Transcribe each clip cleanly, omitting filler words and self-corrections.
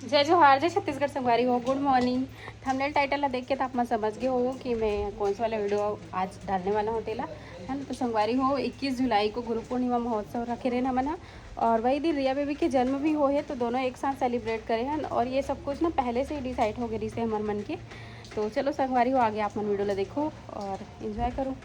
जय जोहार, जय छत्तीसगढ़ संगवारी हो। Good morning. थंबनेल टाइटल ला देख के तो आप मन समझ गए हो कि मैं कौन सा वाला वीडियो आज डालने वाला हूँ तेला है ना। तो संगवारी हो 21 जुलाई को गुरु पूर्णिमा महोत्सव रखे रहे हमन हा, और वही दिन रिया बेबी के जन्म भी हो है, तो दोनों एक साथ सेलिब्रेट करे हैं। और ये सब कुछ ना पहले से ही डिसाइड हो गई से हमारे मन के। तो चलो संगवारी हो, आगे आप मन वीडियो ला देखो और इन्जॉय करो।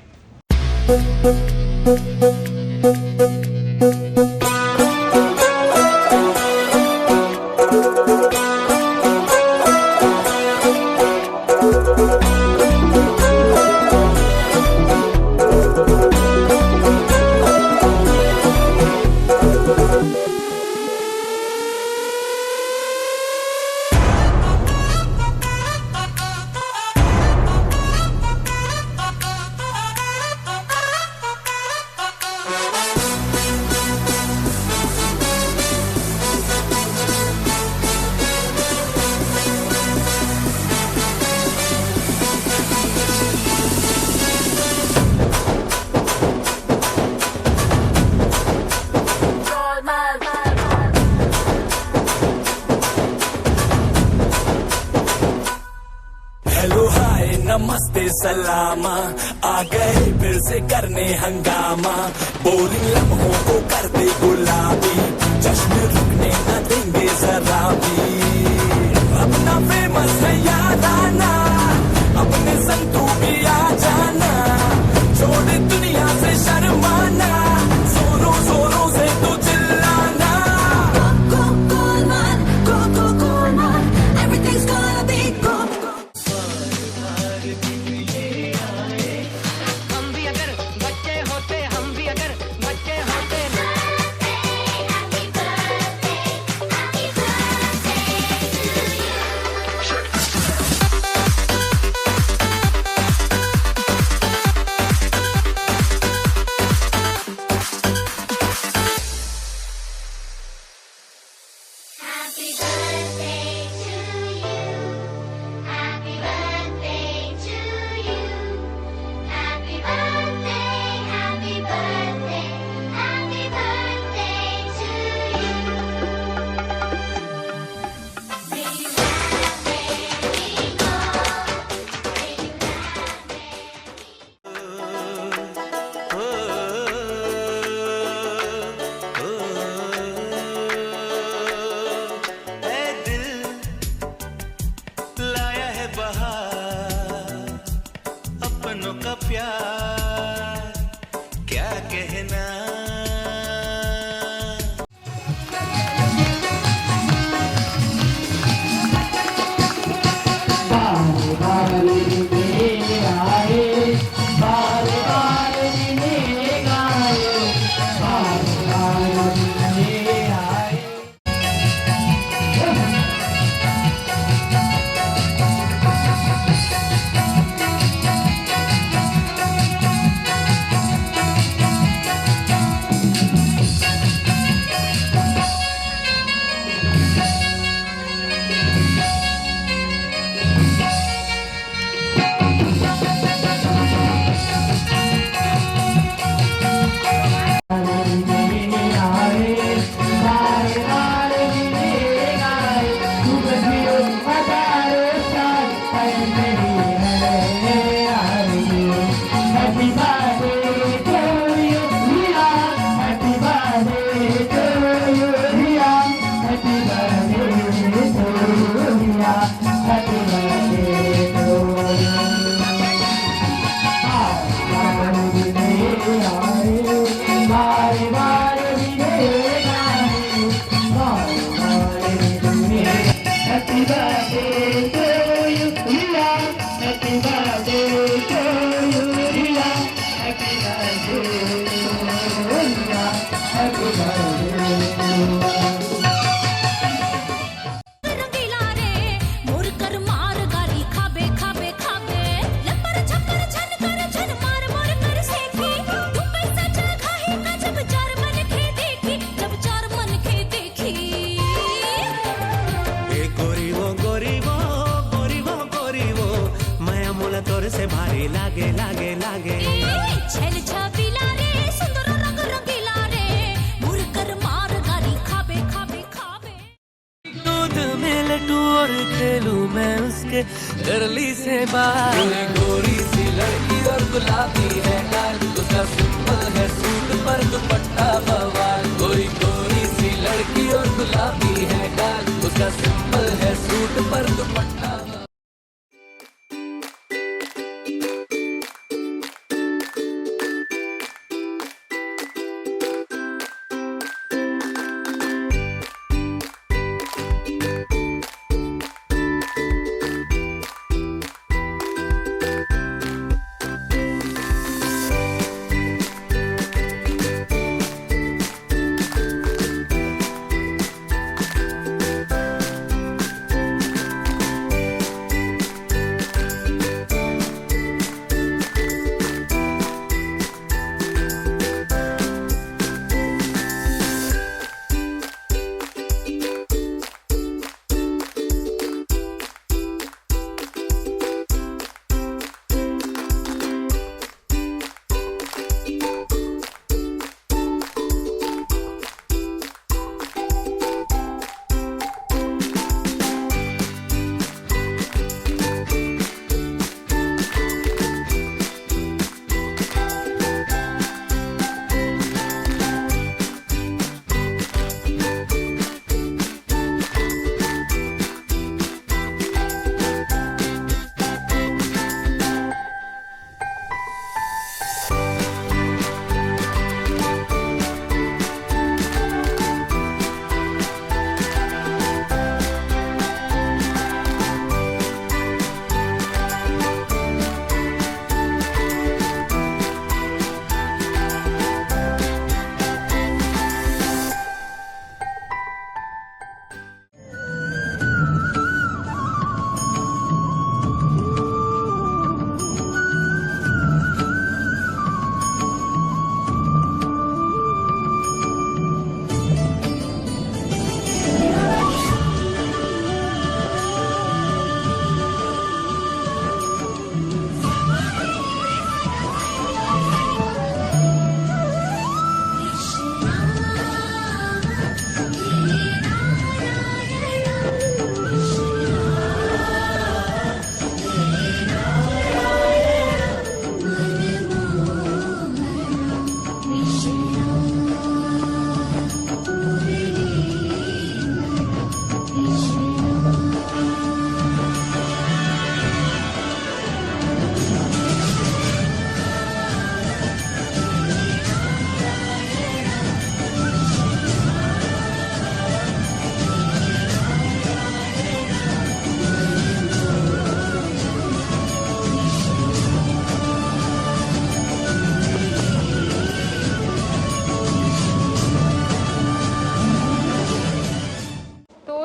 हेलो हाय नमस्ते सलामा, आ गए फिर से करने हंगामा। बोरिंग लम्हों को कर दे गुलाबी, जश्न रुकने न देंगे जरा भी। अपना फेमस है याराना, अपने संग तू भी आ जाना। छोड़ दुनिया से शर्माना, जोरों जोरों से तू चिल्लाना। Go, go, man, go, go, go, man. Everything's gonna be go. हम भी अगर बच्चे होते, हम भी अगर बच्चे होते। Happy birthday to you. Happy birthday to you. Happy birthday, happy birthday, happy birthday to you. May you have many more. May you have many. ए दिल लाया है बहार, अपनों का प्यार क्या कहना। रंगीला रे मोर कर मार गारी खाबे खाबे खाबे लपर छपर छन कर छन मार मोर कर सेखी तू पैसा चल खाही का जब चार मन के देखी जब चार मन के देखी ए गोरी वो गोरी वो गोरी वो गोरी वो, माया मोला तोर से भारी लागे लागे लागे। छल छबीला रे सुंदर रंग रंगीला रे मोर कर मार गारी खाबे खाबे खाबे दूध में और खेलूं मैं उसके गरली से बात। गोरी गोरी सी लड़की और गुलाबी है गाल, उसका सिंपल है सूट पर दुपट्टा बवाल। गोरी गोरी सी लड़की और गुलाबी है गाल, उसका सिंपल है सूट पर दुपट्टा।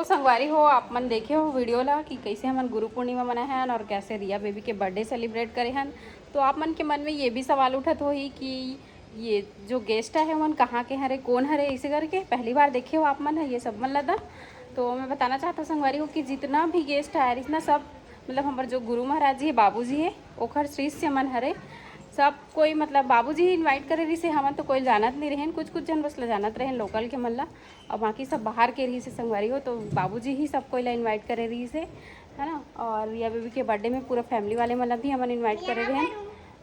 संगवारी हो आप मन देखे हो वीडियो ला कि कैसे हमन गुरु पूर्णिमा मनाए हैं और कैसे रिया बेबी के बर्थडे सेलिब्रेट करे हैं। तो आप मन के मन में ये भी सवाल उठत होही कि ये जो गेस्ट है मन कहाँ के हरे, कौन हरे, इसे करके पहली बार देखे हो आप मन है ये सब मन लदा। तो मैं बताना चाहता हूँ संगवारी हो कि जितना भी गेस्ट है इतना सब मतलब हमारे जो गुरु महाराज जी है, बाबू जी है, ओखर शिष्य मन हरे सब कोई मतलब बाबूजी ही इनवाइट करे रही से। हमन तो कोई जानत नहीं रहें, कुछ कुछ जन बस ला जानत रहें लोकल के मन ला, और बाकी सब बाहर के रही से संगवारी हो। तो बाबूजी ही सब कोई ला इनवाइट करे रही से, है ना। और रिया बेबी के बर्थडे में पूरा फैमिली वाले मतलब भी हमन इनवाइट करे रहे।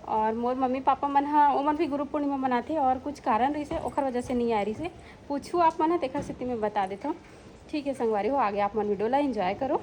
और मोर मम्मी पापा मन हाँ वो मन भी गुरु पूर्णिमा मनाते और कुछ कारण रही से ओखर वजह से नहीं आ रही से पूछू आप मन है तेखर स्थिति में बता देता हूँ। ठीक है संगवारी हो, आगे आप मन वीडियो ला एंजॉय करो।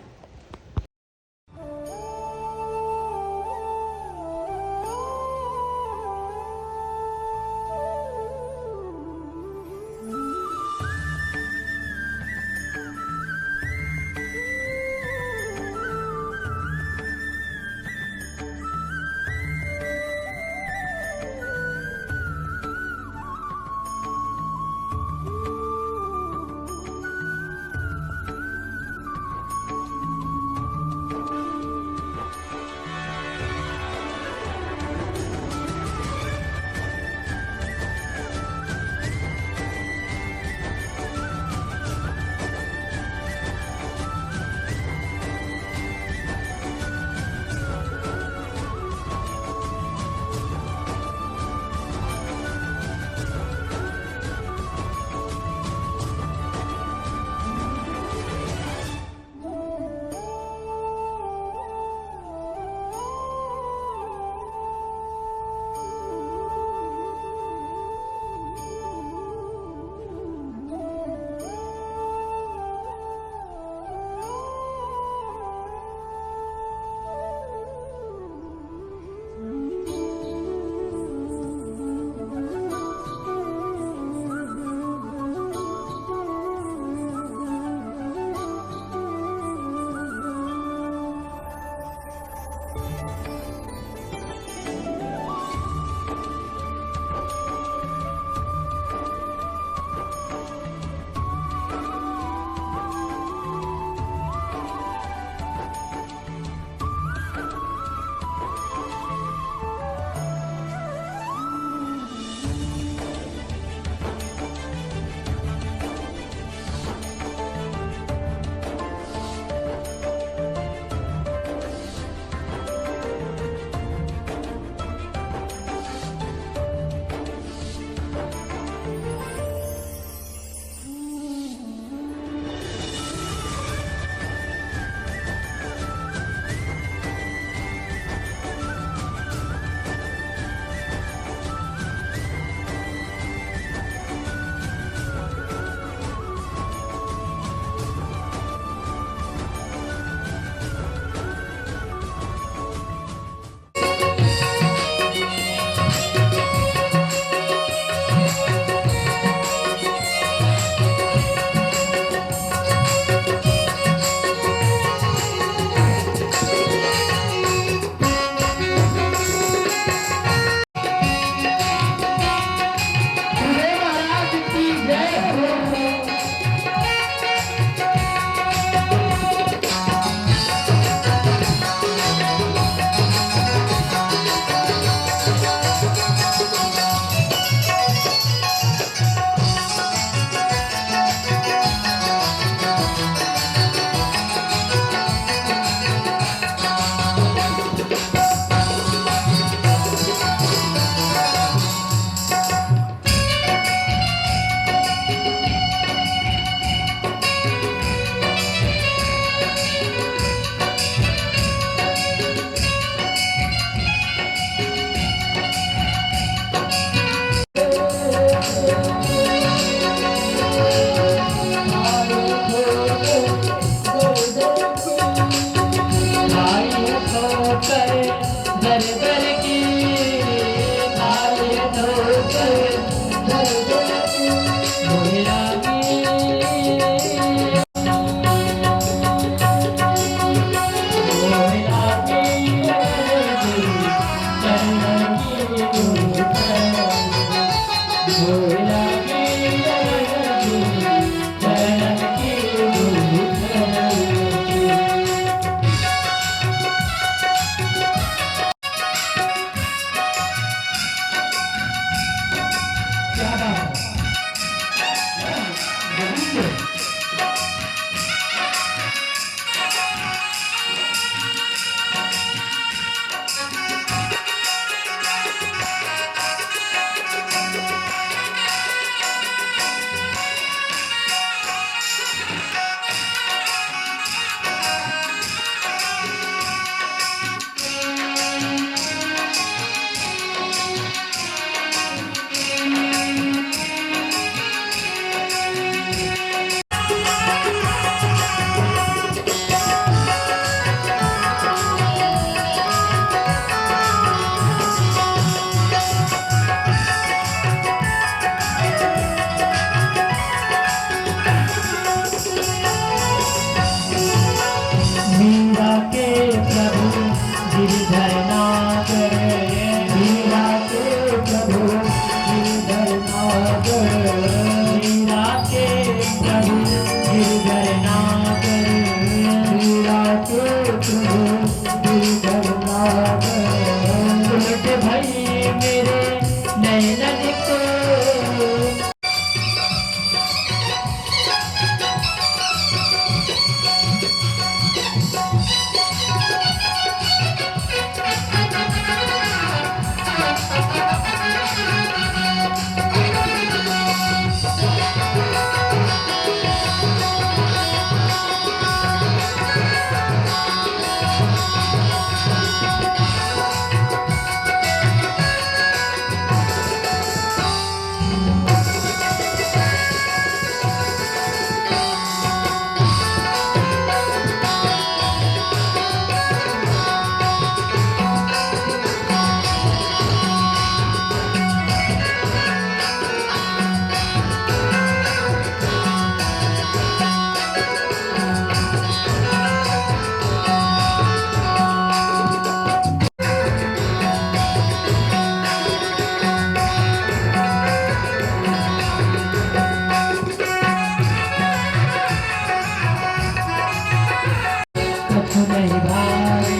कछु नहीं भाई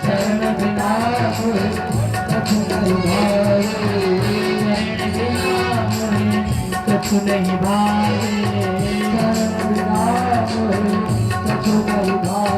शरण बिना मोहे कछु नहीं भाई शरण बिना मोहे कछु नहीं भाई शरण बिना मोहे कछु नहीं भाई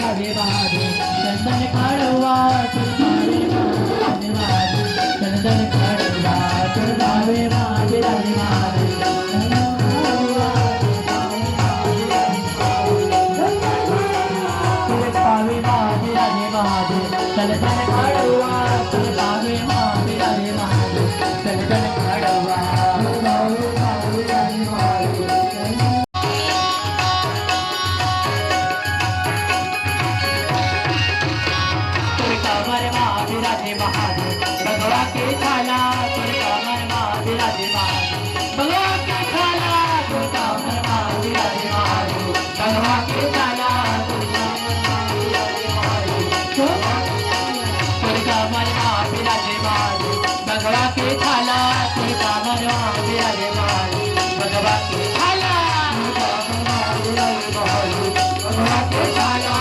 हरे माधु चंदन काढ़वा तुम्हारे विराजे महादेव भगवा के थाला तुलका मनमा विराजे महादेव भगवा के थाला तुलका मनमा विराजे महादेव भगवा के थाला तुलका मनमा विराजे महादेव तुलका मनमा विराजे महादेव भगवा के थाला तुलका मनमा विराजे महादेव भगवा के थाला तुलका मनमा विराजे महादेव भगवा के थाला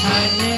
I